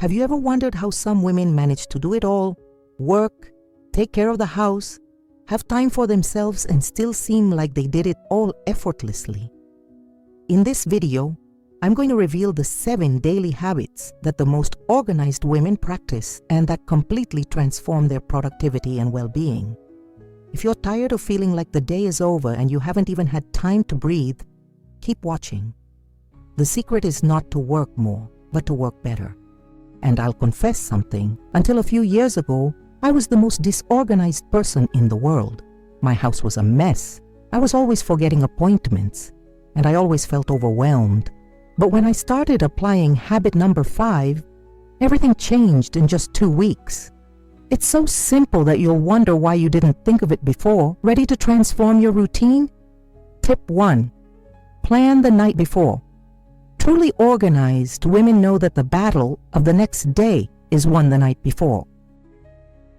Have you ever wondered how some women manage to do it all, work, take care of the house, have time for themselves, and still seem like they did it all effortlessly? In this video, I'm going to reveal the 7 daily habits that the most organized women practice and that completely transform their productivity and well-being. If you're tired of feeling like the day is over and you haven't even had time to breathe, keep watching. The secret is not to work more, but to work better. And I'll confess something. Until a few years ago, I was the most disorganized person in the world. My house was a mess. I was always forgetting appointments, and I always felt overwhelmed. But when I started applying habit number 5, everything changed in just 2 weeks. It's so simple that you'll wonder why you didn't think of it before. Ready to transform your routine? Tip 1. Plan the night before. Truly organized women know that the battle of the next day is won the night before.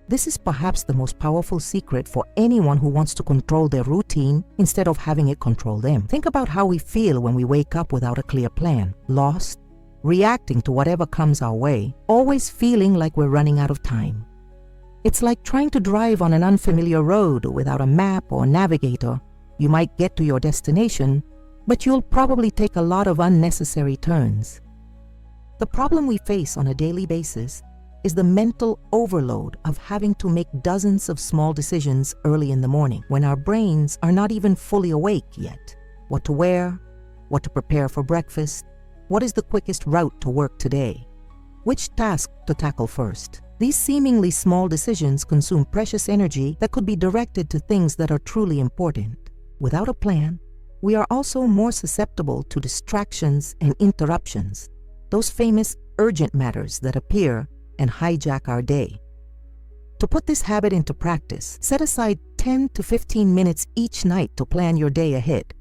This is perhaps the most powerful secret for anyone who wants to control their routine instead of having it control them. Think about how we feel when we wake up without a clear plan, lost, reacting to whatever comes our way, always feeling like we're running out of time. It's like trying to drive on an unfamiliar road without a map or navigator. You might get to your destination, but you'll probably take a lot of unnecessary turns. The problem we face on a daily basis is the mental overload of having to make dozens of small decisions early in the morning when our brains are not even fully awake yet. What to wear, what to prepare for breakfast, what is the quickest route to work today, which task to tackle first. These seemingly small decisions consume precious energy that could be directed to things that are truly important. Without a plan, we are also more susceptible to distractions and interruptions, those famous urgent matters that appear and hijack our day. To put this habit into practice, set aside 10 to 15 minutes each night to plan your day ahead.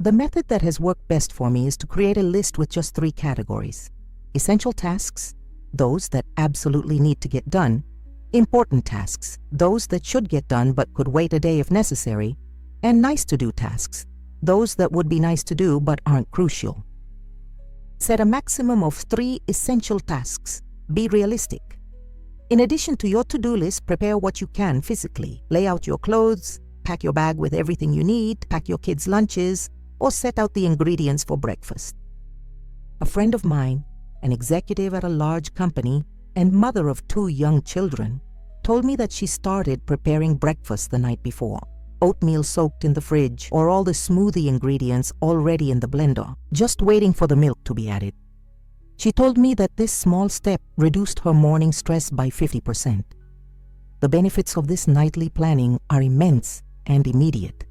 The method that has worked best for me is to create a list with just 3 categories: essential tasks, those that absolutely need to get done; important tasks, those that should get done but could wait a day if necessary; and nice-to-do tasks, those that would be nice to do but aren't crucial. Set a maximum of 3 essential tasks. Be realistic. In addition to your to-do list, prepare what you can physically. Lay out your clothes, pack your bag with everything you need, pack your kids' lunches, or set out the ingredients for breakfast. A friend of mine, an executive at a large company and mother of 2 young children, told me that she started preparing breakfast the night before. Oatmeal soaked in the fridge, or all the smoothie ingredients already in the blender, just waiting for the milk to be added. She told me that this small step reduced her morning stress by 50%. The benefits of this nightly planning are immense and immediate.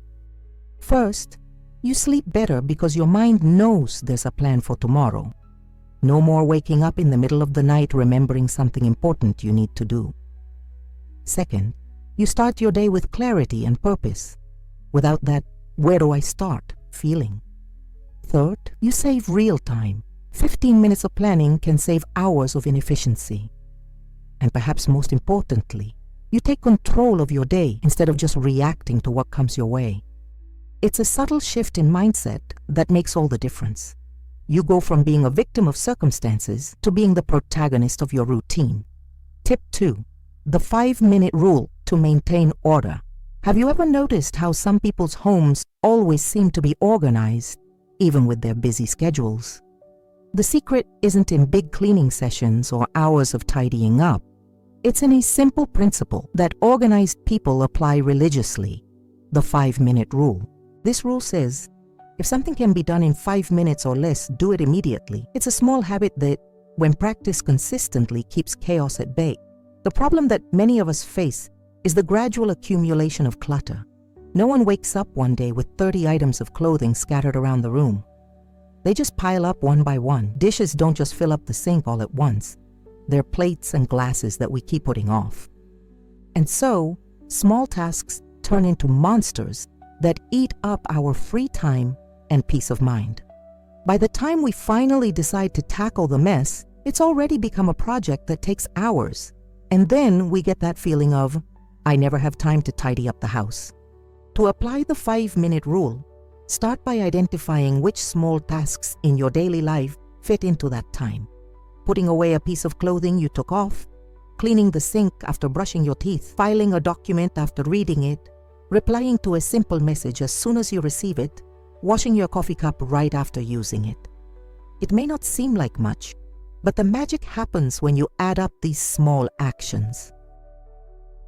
First, you sleep better because your mind knows there's a plan for tomorrow. No more waking up in the middle of the night remembering something important you need to do. Second, you start your day with clarity and purpose, without that "where do I start" feeling. Third, you save real time. 15 minutes of planning can save hours of inefficiency. And perhaps most importantly, you take control of your day instead of just reacting to what comes your way. It's a subtle shift in mindset that makes all the difference. You go from being a victim of circumstances to being the protagonist of your routine. Tip 2. The 5-minute rule to maintain order. Have you ever noticed how some people's homes always seem to be organized, even with their busy schedules? The secret isn't in big cleaning sessions or hours of tidying up. It's in a simple principle that organized people apply religiously: the 5-minute rule. This rule says, if something can be done in 5 minutes or less, do it immediately. It's a small habit that, when practiced consistently, keeps chaos at bay. The problem that many of us face is the gradual accumulation of clutter. No one wakes up one day with 30 items of clothing scattered around the room. They just pile up one by one. Dishes don't just fill up the sink all at once. They're plates and glasses that we keep putting off. And so, small tasks turn into monsters that eat up our free time and peace of mind. By the time we finally decide to tackle the mess, it's already become a project that takes hours. And then we get that feeling of, I never have time to tidy up the house. To apply the 5-minute rule, start by identifying which small tasks in your daily life fit into that time. putting away a piece of clothing you took off, cleaning the sink after brushing your teeth, filing a document after reading it, replying to a simple message as soon as you receive it, washing your coffee cup right after using it. It may not seem like much, but the magic happens when you add up these small actions.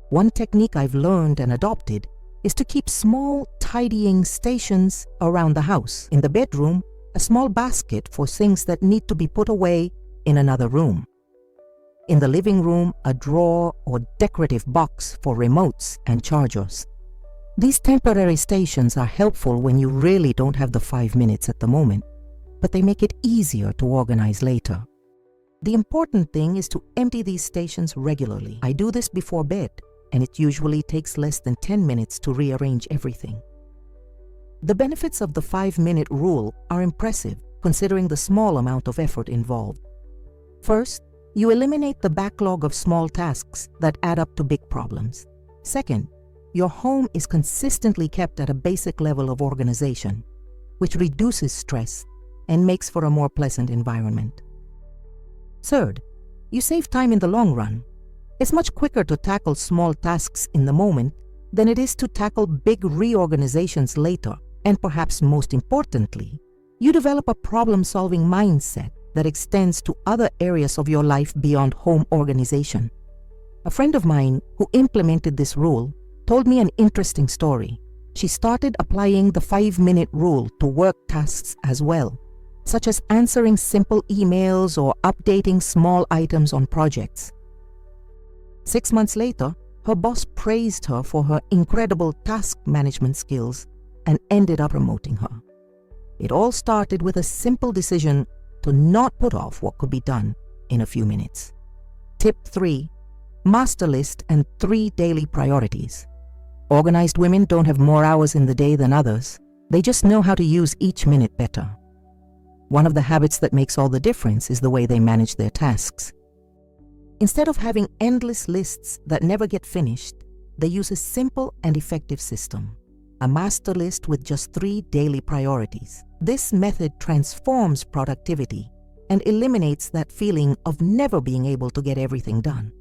One technique I've learned and adopted is to keep small, tidying stations around the house. In the bedroom, a small basket for things that need to be put away in another room. In the living room, a drawer or decorative box for remotes and chargers. These temporary stations are helpful when you really don't have the 5 minutes at the moment, but they make it easier to organize later. The important thing is to empty these stations regularly. I do this before bed, and it usually takes less than 10 minutes to rearrange everything. The benefits of the 5-minute rule are impressive, considering the small amount of effort involved. First, you eliminate the backlog of small tasks that add up to big problems. Second, your home is consistently kept at a basic level of organization, which reduces stress and makes for a more pleasant environment. Third, you save time in the long run. It's much quicker to tackle small tasks in the moment than it is to tackle big reorganizations later. And perhaps most importantly, you develop a problem-solving mindset that extends to other areas of your life beyond home organization. A friend of mine who implemented this rule told me an interesting story. She started applying the 5-minute rule to work tasks as well, such as answering simple emails or updating small items on projects. 6 months later, her boss praised her for her incredible task management skills and ended up promoting her. It all started with a simple decision to not put off what could be done in a few minutes. Tip 3. Master list and 3 daily priorities. Organized women don't have more hours in the day than others. They just know how to use each minute better. One of the habits that makes all the difference is the way they manage their tasks. Instead of having endless lists that never get finished, they use a simple and effective system. A master list with just 3 daily priorities. This method transforms productivity and eliminates that feeling of never being able to get everything done.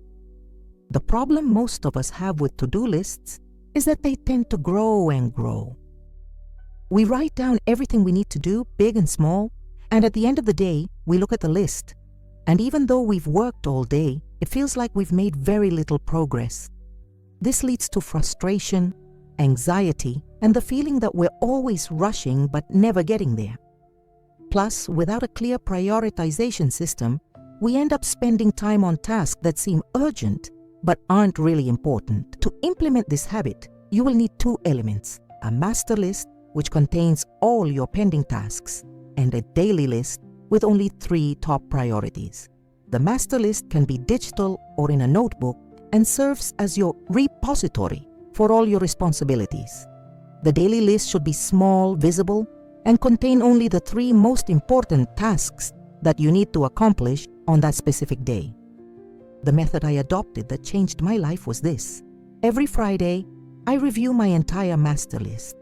The problem most of us have with to-do lists is that they tend to grow and grow. We write down everything we need to do, big and small, and at the end of the day, we look at the list. And even though we've worked all day, it feels like we've made very little progress. This leads to frustration, anxiety, and the feeling that we're always rushing but never getting there. Plus, without a clear prioritization system, we end up spending time on tasks that seem urgent but aren't really important. To implement this habit, you will need 2 elements: a master list, which contains all your pending tasks, and a daily list with only 3 top priorities. The master list can be digital or in a notebook and serves as your repository for all your responsibilities. The daily list should be small, visible, and contain only the 3 most important tasks that you need to accomplish on that specific day. The method I adopted that changed my life was this. Every Friday, I review my entire master list.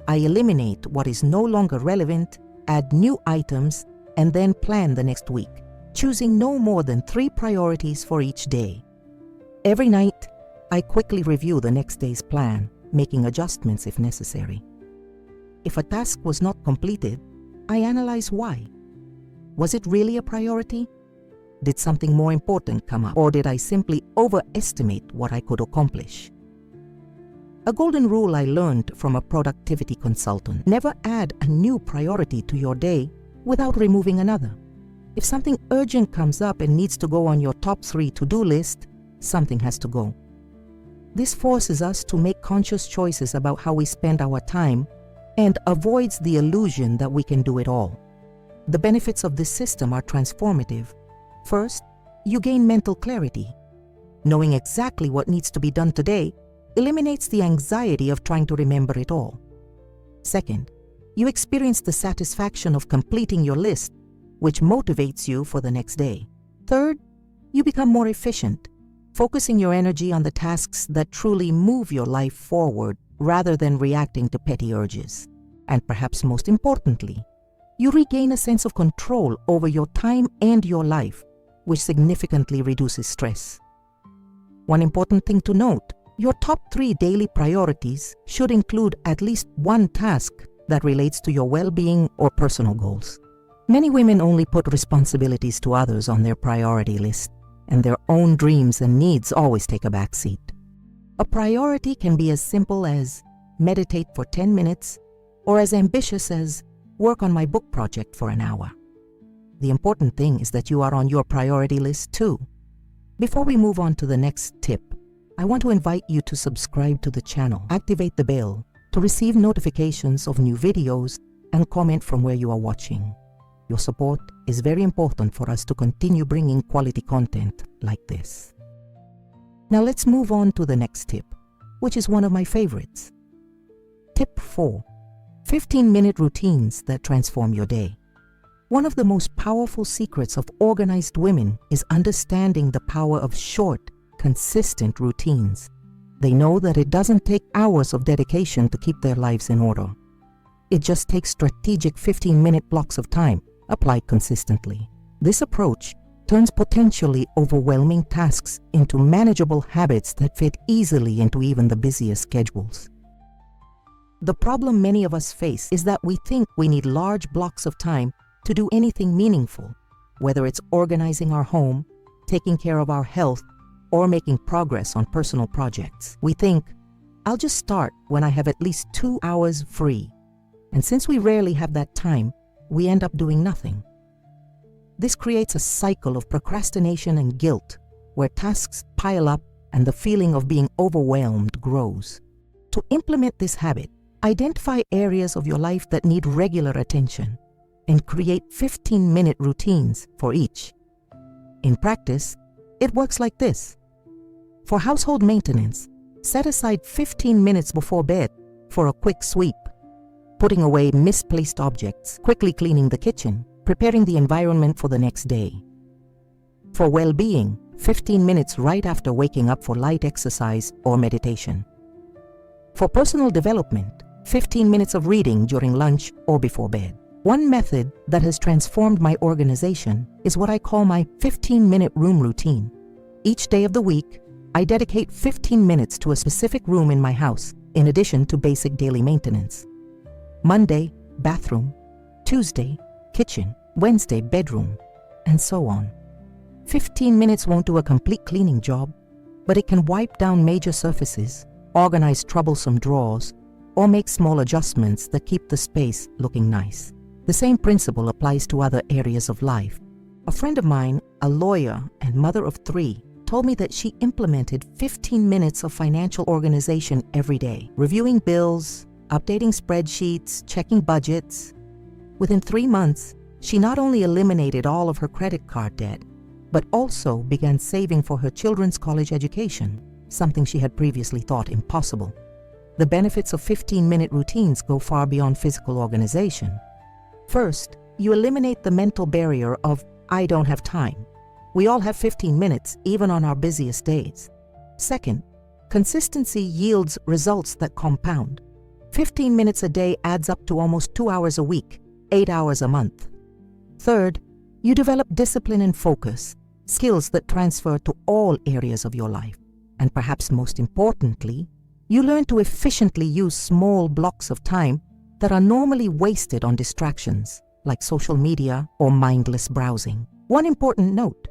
I eliminate what is no longer relevant, add new items, and then plan the next week, choosing no more than 3 priorities for each day. Every night, I quickly review the next day's plan, making adjustments if necessary. If a task was not completed, I analyze why. Was it really a priority? Did something more important come up, or did I simply overestimate what I could accomplish? A golden rule I learned from a productivity consultant: never add a new priority to your day without removing another. If something urgent comes up and needs to go on your top 3 to-do list, something has to go. This forces us to make conscious choices about how we spend our time and avoids the illusion that we can do it all. The benefits of this system are transformative. First, you gain mental clarity. Knowing exactly what needs to be done today eliminates the anxiety of trying to remember it all. Second, you experience the satisfaction of completing your list, which motivates you for the next day. Third, you become more efficient, focusing your energy on the tasks that truly move your life forward rather than reacting to petty urges. And perhaps most importantly, you regain a sense of control over your time and your life, which significantly reduces stress. One important thing to note, your top 3 daily priorities should include at least one task that relates to your well-being or personal goals. Many women only put responsibilities to others on their priority list, and their own dreams and needs always take a back seat. A priority can be as simple as meditate for 10 minutes or as ambitious as work on my book project for an hour. The important thing is that you are on your priority list too. Before we move on to the next tip, I want to invite you to subscribe to the channel, activate the bell to receive notifications of new videos, and comment from where you are watching. Your support is very important for us to continue bringing quality content like this. Now let's move on to the next tip, which is one of my favorites. Tip 4. 15-minute routines that transform your day. One of the most powerful secrets of organized women is understanding the power of short, consistent routines. They know that it doesn't take hours of dedication to keep their lives in order. It just takes strategic 15-minute blocks of time applied consistently. This approach turns potentially overwhelming tasks into manageable habits that fit easily into even the busiest schedules. The problem many of us face is that we think we need large blocks of time to do anything meaningful, whether it's organizing our home, taking care of our health, or making progress on personal projects. We think, I'll just start when I have at least 2 hours free. And since we rarely have that time, we end up doing nothing. This creates a cycle of procrastination and guilt, where tasks pile up and the feeling of being overwhelmed grows. To implement this habit, identify areas of your life that need regular attention and create 15-minute routines for each. In practice, it works like this. For household maintenance, set aside 15 minutes before bed for a quick sweep, putting away misplaced objects, quickly cleaning the kitchen, preparing the environment for the next day. For well-being, 15 minutes right after waking up for light exercise or meditation. For personal development, 15 minutes of reading during lunch or before bed. One method that has transformed my organization is what I call my 15-minute room routine. Each day of the week, I dedicate 15 minutes to a specific room in my house, in addition to basic daily maintenance. Monday, bathroom. Tuesday, kitchen. Wednesday, bedroom, and so on. 15 minutes won't do a complete cleaning job, but it can wipe down major surfaces, organize troublesome drawers, or make small adjustments that keep the space looking nice. The same principle applies to other areas of life. A friend of mine, a lawyer and mother of 3, told me that she implemented 15 minutes of financial organization every day, reviewing bills, updating spreadsheets, checking budgets. Within 3 months, she not only eliminated all of her credit card debt, but also began saving for her children's college education, something she had previously thought impossible. The benefits of 15-minute routines go far beyond physical organization. First, you eliminate the mental barrier of, I don't have time. We all have 15 minutes, even on our busiest days. Second, consistency yields results that compound. 15 minutes a day adds up to almost 2 hours a week, 8 hours a month. Third, you develop discipline and focus, skills that transfer to all areas of your life. And perhaps most importantly, you learn to efficiently use small blocks of time that are normally wasted on distractions, like social media or mindless browsing. One important note: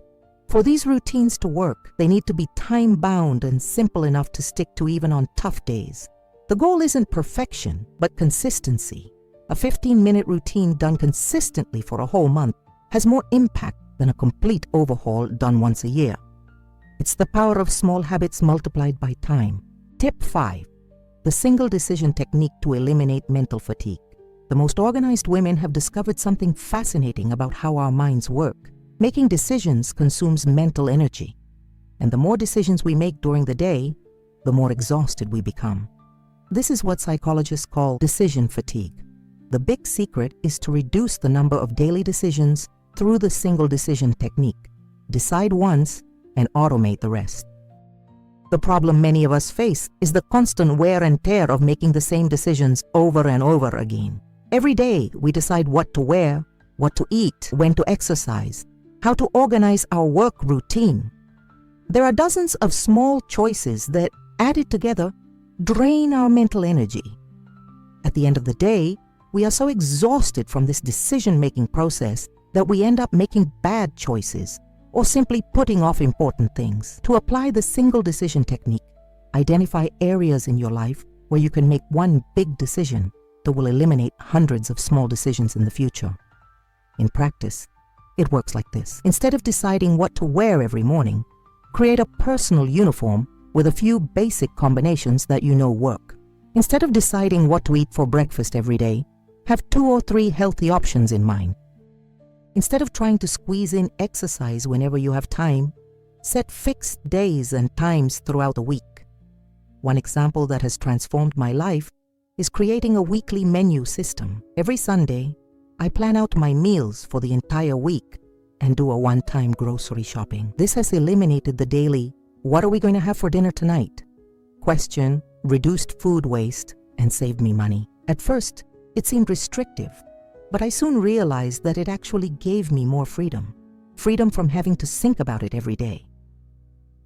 for these routines to work, they need to be time-bound and simple enough to stick to even on tough days. The goal isn't perfection, but consistency. A 15-minute routine done consistently for a whole month has more impact than a complete overhaul done once a year. It's the power of small habits multiplied by time. Tip 5. The single decision technique to eliminate mental fatigue. The most organized women have discovered something fascinating about how our minds work. Making decisions consumes mental energy, and the more decisions we make during the day, the more exhausted we become. This is what psychologists call decision fatigue. The big secret is to reduce the number of daily decisions through the single decision technique. Decide once and automate the rest. The problem many of us face is the constant wear and tear of making the same decisions over and over again. Every day we decide what to wear, what to eat, when to exercise. how to organize our work routine. There are dozens of small choices that, added together, drain our mental energy. At the end of the day, we are so exhausted from this decision-making process that we end up making bad choices or simply putting off important things. To apply the single decision technique, identify areas in your life where you can make one big decision that will eliminate hundreds of small decisions in the future. In practice, it works like this. Instead of deciding what to wear every morning, create a personal uniform with a few basic combinations that you know work. Instead of deciding what to eat for breakfast every day, have 2 or 3 healthy options in mind. Instead of trying to squeeze in exercise whenever you have time, set fixed days and times throughout the week. One example that has transformed my life is creating a weekly menu system. Every Sunday, I plan out my meals for the entire week and do a one-time grocery shopping. This has eliminated the daily, "What are we going to have for dinner tonight?" question, reduced food waste, and saved me money. At first, it seemed restrictive, but I soon realized that it actually gave me more freedom. Freedom from having to think about it every day.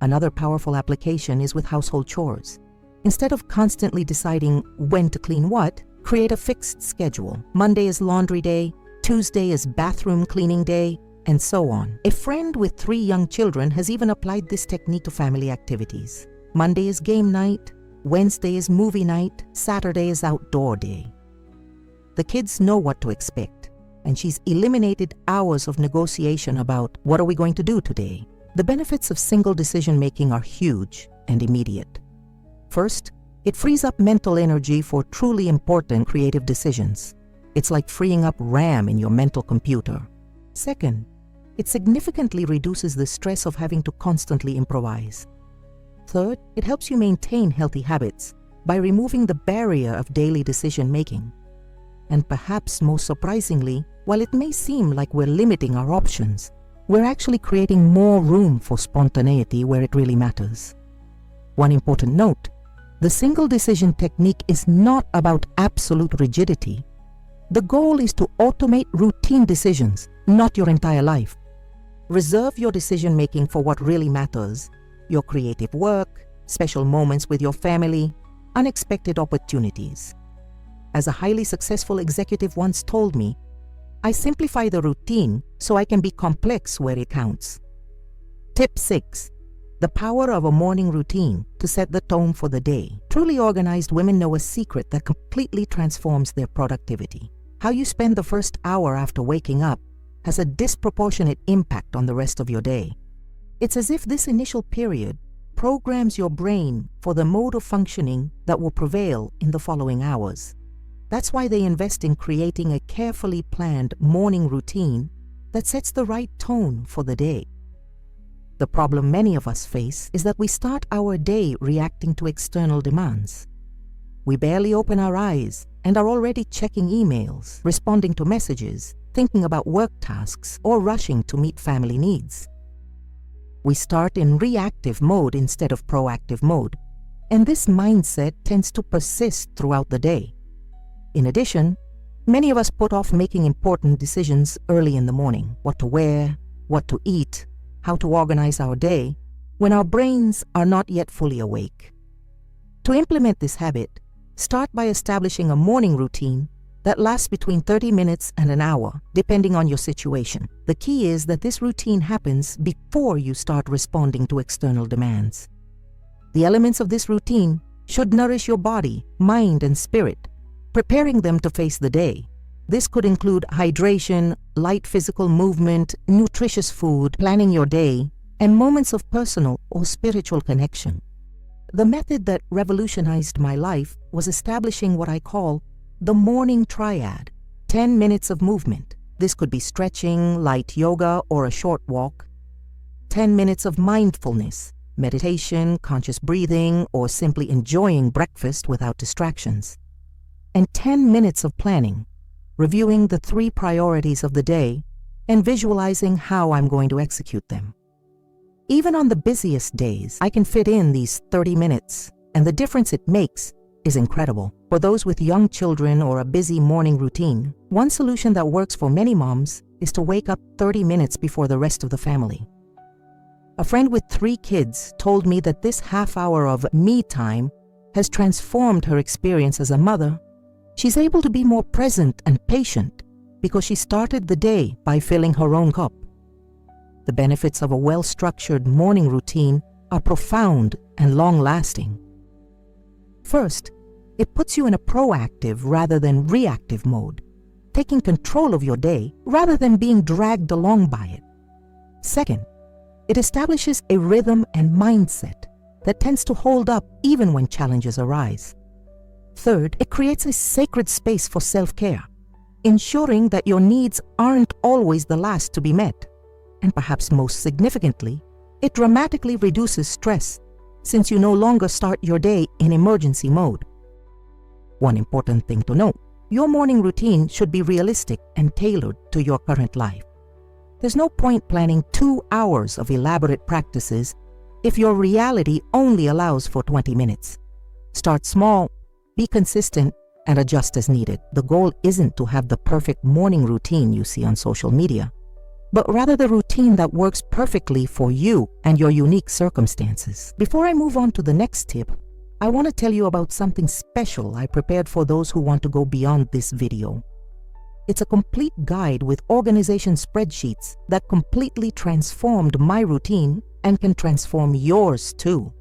Another powerful application is with household chores. Instead of constantly deciding when to clean what, create a fixed schedule. Monday is laundry day, Tuesday is bathroom cleaning day, and so on. A friend with 3 young children has even applied this technique to family activities. Monday is game night, Wednesday is movie night, Saturday is outdoor day. The kids know what to expect, and she's eliminated hours of negotiation about what are we going to do today. The benefits of single decision-making are huge and immediate. First, it frees up mental energy for truly important creative decisions. It's like freeing up RAM in your mental computer. Second, it significantly reduces the stress of having to constantly improvise. Third, it helps you maintain healthy habits by removing the barrier of daily decision-making. And perhaps most surprisingly, while it may seem like we're limiting our options, we're actually creating more room for spontaneity where it really matters. One important note: the single decision technique is not about absolute rigidity. The goal is to automate routine decisions, not your entire life. Reserve your decision-making for what really matters: your creative work, special moments with your family, unexpected opportunities. As a highly successful executive once told me, I simplify the routine so I can be complex where it counts. Tip 6. The power of a morning routine to set the tone for the day. Truly organized women know a secret that completely transforms their productivity. How you spend the first hour after waking up has a disproportionate impact on the rest of your day. It's as if this initial period programs your brain for the mode of functioning that will prevail in the following hours. That's why they invest in creating a carefully planned morning routine that sets the right tone for the day. The problem many of us face is that we start our day reacting to external demands. We barely open our eyes and are already checking emails, responding to messages, thinking about work tasks, or rushing to meet family needs. We start in reactive mode instead of proactive mode, and this mindset tends to persist throughout the day. In addition, many of us put off making important decisions early in the morning: what to wear, what to eat, how to organize our day, when our brains are not yet fully awake. To implement this habit, start by establishing a morning routine that lasts between 30 minutes and an hour, depending on your situation. The key is that this routine happens before you start responding to external demands. The elements of this routine should nourish your body, mind, and spirit, preparing them to face the day. This could include hydration, light physical movement, nutritious food, planning your day, and moments of personal or spiritual connection. The method that revolutionized my life was establishing what I call the morning triad: 10 minutes of movement. This could be stretching, light yoga, or a short walk. 10 minutes of mindfulness, meditation, conscious breathing, or simply enjoying breakfast without distractions. And 10 minutes of planning, reviewing the 3 priorities of the day and visualizing how I'm going to execute them. Even on the busiest days, I can fit in these 30 minutes, and the difference it makes is incredible. For those with young children or a busy morning routine, one solution that works for many moms is to wake up 30 minutes before the rest of the family. A friend with 3 kids told me that this half hour of me time has transformed her experience as a mother. She's able to be more present and patient because she started the day by filling her own cup. The benefits of a well-structured morning routine are profound and long-lasting. First, it puts you in a proactive rather than reactive mode, taking control of your day rather than being dragged along by it. Second, it establishes a rhythm and mindset that tends to hold up even when challenges arise. Third, it creates a sacred space for self-care, ensuring that your needs aren't always the last to be met. And perhaps most significantly, it dramatically reduces stress since you no longer start your day in emergency mode. One important thing to note, your morning routine should be realistic and tailored to your current life. There's no point planning 2 hours of elaborate practices if your reality only allows for 20 minutes. Start small, be consistent, and adjust as needed. The goal isn't to have the perfect morning routine you see on social media, but rather the routine that works perfectly for you and your unique circumstances. Before I move on to the next tip, I want to tell you about something special I prepared for those who want to go beyond this video. It's a complete guide with organization spreadsheets that completely transformed my routine and can transform yours too.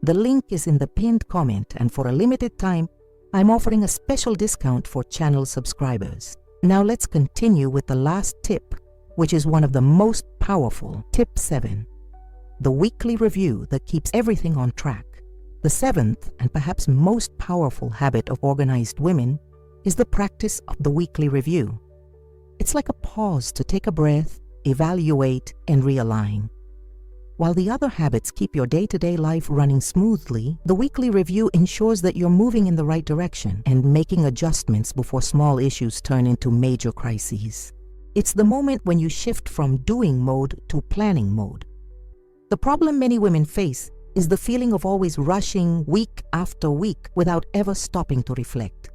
The link is in the pinned comment, and for a limited time, I'm offering a special discount for channel subscribers. Now let's continue with the last tip, which is one of the most powerful. Tip 7, the weekly review that keeps everything on track. The 7th and perhaps most powerful habit of organized women is the practice of the weekly review. It's like a pause to take a breath, evaluate, and realign. While the other habits keep your day-to-day life running smoothly, the weekly review ensures that you're moving in the right direction and making adjustments before small issues turn into major crises. It's the moment when you shift from doing mode to planning mode. The problem many women face is the feeling of always rushing week after week without ever stopping to reflect.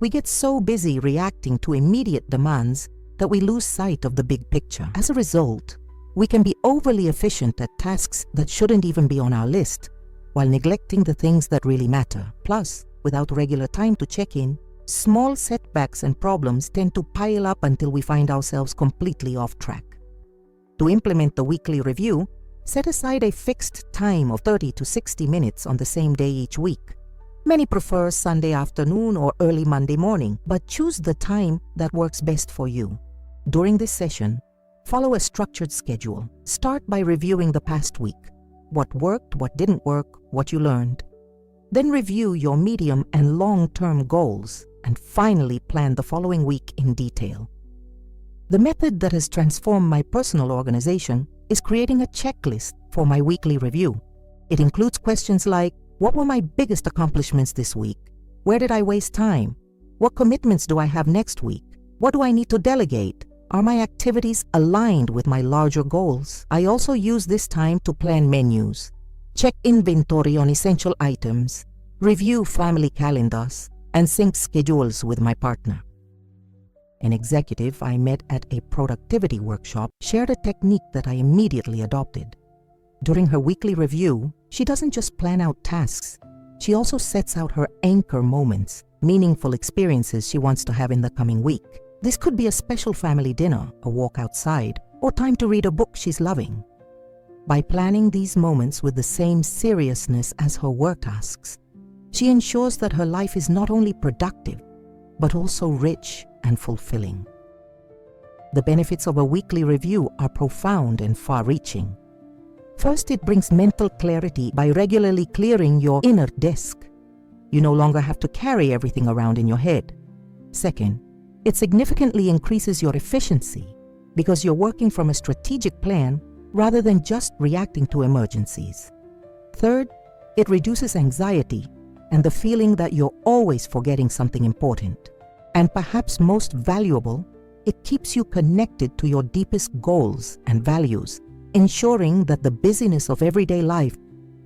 We get so busy reacting to immediate demands that we lose sight of the big picture. As a result, we can be overly efficient at tasks that shouldn't even be on our list, while neglecting the things that really matter. Plus, without regular time to check in, small setbacks and problems tend to pile up until we find ourselves completely off track. To implement the weekly review, set aside a fixed time of 30 to 60 minutes on the same day each week. Many prefer Sunday afternoon or early Monday morning, but choose the time that works best for you. During this session, follow a structured schedule. Start by reviewing the past week. What worked, what didn't work, what you learned. Then review your medium and long-term goals, and finally plan the following week in detail. The method that has transformed my personal organization is creating a checklist for my weekly review. It includes questions like, what were my biggest accomplishments this week? Where did I waste time? What commitments do I have next week? What do I need to delegate? Are my activities aligned with my larger goals? I also use this time to plan menus, check inventory on essential items, review family calendars, and sync schedules with my partner. An executive I met at a productivity workshop shared a technique that I immediately adopted. During her weekly review, she doesn't just plan out tasks, she also sets out her anchor moments, meaningful experiences she wants to have in the coming week. This could be a special family dinner, a walk outside, or time to read a book she's loving. By planning these moments with the same seriousness as her work tasks, she ensures that her life is not only productive, but also rich and fulfilling. The benefits of a weekly review are profound and far-reaching. First, it brings mental clarity by regularly clearing your inner desk. You no longer have to carry everything around in your head. Second, it significantly increases your efficiency because you're working from a strategic plan rather than just reacting to emergencies. Third, it reduces anxiety and the feeling that you're always forgetting something important. And perhaps most valuable, it keeps you connected to your deepest goals and values, ensuring that the busyness of everyday life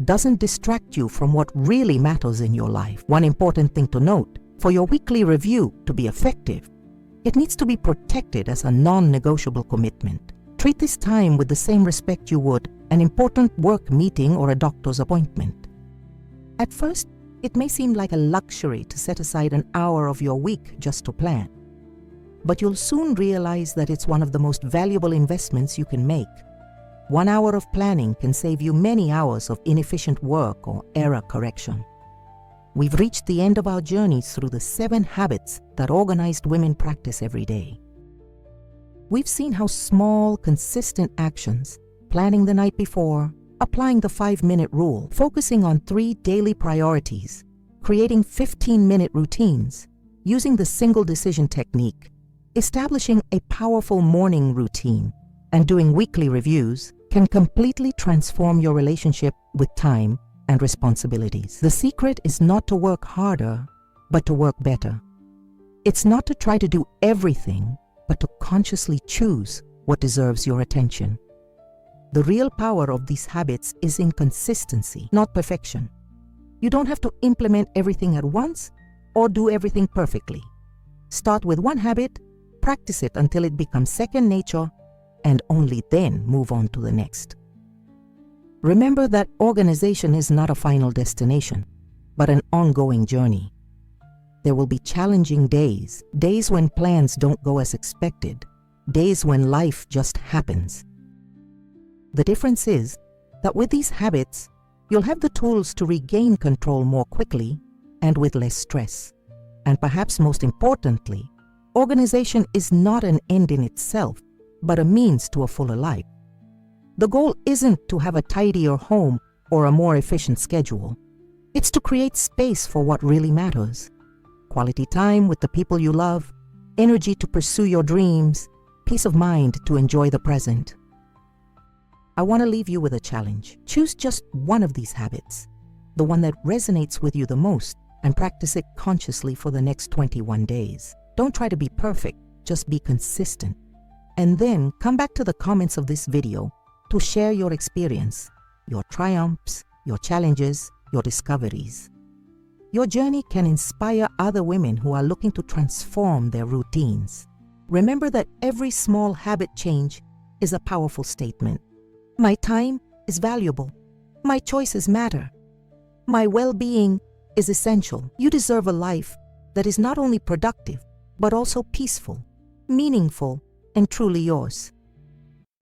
doesn't distract you from what really matters in your life. One important thing to note: for your weekly review to be effective, it needs to be protected as a non-negotiable commitment. Treat this time with the same respect you would an important work meeting or a doctor's appointment. At first, it may seem like a luxury to set aside an hour of your week just to plan. But you'll soon realize that it's one of the most valuable investments you can make. 1 hour of planning can save you many hours of inefficient work or error correction. We've reached the end of our journeys through the 7 habits that organized women practice every day. We've seen how small, consistent actions, planning the night before, applying the 5-minute rule, focusing on 3 daily priorities, creating 15-minute routines, using the single decision technique, establishing a powerful morning routine, and doing weekly reviews can completely transform your relationship with time and responsibilities. The secret is not to work harder, but to work better. It's not to try to do everything, but to consciously choose what deserves your attention. The real power of these habits is in consistency, not perfection. You don't have to implement everything at once or do everything perfectly. Start with one habit, practice it until it becomes second nature, and only then move on to the next. Remember that organization is not a final destination, but an ongoing journey. There will be challenging days, days when plans don't go as expected, days when life just happens. The difference is that with these habits, you'll have the tools to regain control more quickly and with less stress. And perhaps most importantly, organization is not an end in itself, but a means to a fuller life. The goal isn't to have a tidier home or a more efficient schedule. It's to create space for what really matters. Quality time with the people you love, energy to pursue your dreams, peace of mind to enjoy the present. I want to leave you with a challenge. Choose just one of these habits, the one that resonates with you the most, and practice it consciously for the next 21 days. Don't try to be perfect, just be consistent. And then come back to the comments of this video to share your experience, your triumphs, your challenges, your discoveries. Your journey can inspire other women who are looking to transform their routines. Remember that every small habit change is a powerful statement. My time is valuable. My choices matter. My well-being is essential. You deserve a life that is not only productive, but also peaceful, meaningful, and truly yours.